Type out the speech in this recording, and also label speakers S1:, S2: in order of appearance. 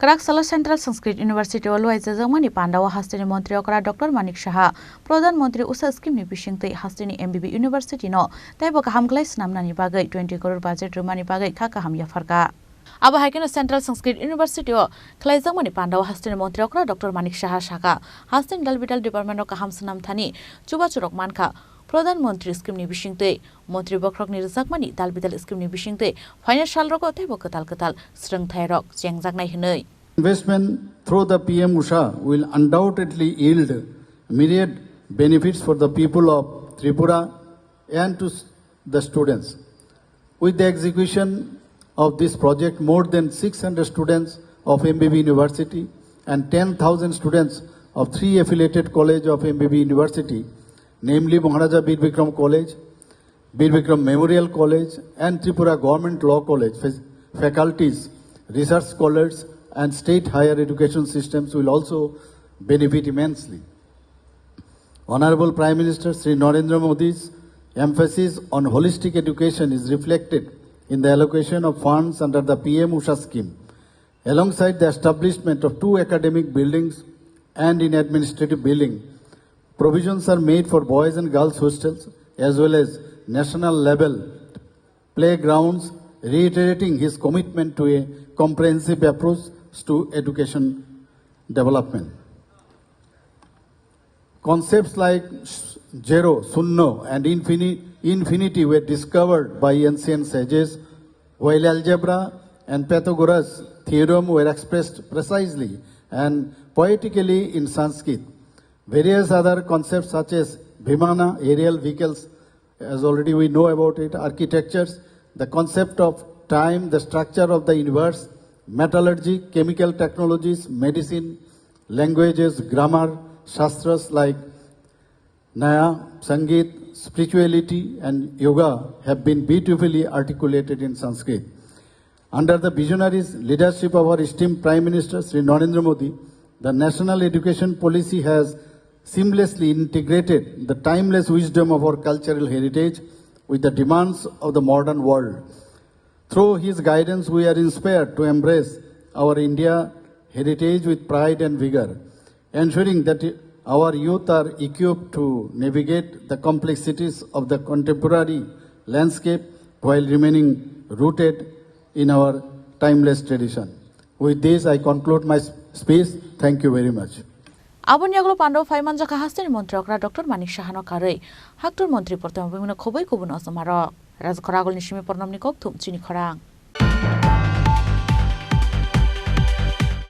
S1: Khorang Central Sanskrit Universityo Yapharmani Panda hastini Mantri Dr. Manik Shaha Pradhan Mantri USHA scheme ni bisingte hastini MBB University no taibo khakaham namnani bagai 20 crore budget rumani bagai khakaham Yapharka Aba haikena Central Sanskrit Universityo Khlaijakha Panda hastini Mantri Dr. Manik Shaha Shaka hastini Dalbital Department of Kaham Sanam Thani Chuba Churok Manka Pradhan Mantri scheme ni bisingte Mantri Bokrok ni Rizakmani Dalbital scheme ni bisingte financial roko taibo katal streng thairok jengjak hinai
S2: Investment through the PM USHA will undoubtedly yield myriad benefits for the people of Tripura and to the students. With the execution of this project, more than 600 students of MBB University and 10,000 students of 3 affiliated colleges of MBB University, namely Maharaja Bir Bikram College, Bir Bikram Memorial College and Tripura Government Law College, faculties, research scholars and state higher education systems will also benefit immensely. Honorable Prime Minister Sri Narendra Modi's emphasis on holistic education is reflected in the allocation of funds under the PM USHA scheme. Alongside the establishment of 2 academic buildings and in administrative building, provisions are made for boys and girls hostels as well as national level playgrounds, reiterating his commitment to a comprehensive approach to education development. Concepts like zero, sunno and infinity were discovered by ancient sages, while algebra and Pythagoras' theorem were expressed precisely and poetically in Sanskrit. Various other concepts such as Vimana, aerial vehicles, as already we know about it, architectures, the concept of time, the structure of the universe, metallurgy, chemical technologies, medicine, languages, grammar, shastras like Naya, Sangeet, spirituality and yoga have been beautifully articulated in Sanskrit. Under the visionary leadership of our esteemed Prime Minister Sri Narendra Modi, the national education policy has seamlessly integrated the timeless wisdom of our cultural heritage with the demands of the modern world. Through his guidance, we are inspired to embrace our India heritage with pride and vigor, ensuring that our youth are equipped to navigate the complexities of the contemporary landscape while remaining rooted in our timeless tradition. With this, I conclude my speech. Thank you very much.
S1: Abonyaglo Pando Faimanja Hastini Mantri Dr. Manik Shahano Kare, Haktor Mantri Portam Women of Kobe Kubun Osmaro, Raz Koragol Nishimi Pornomnikov, Chini Khorang.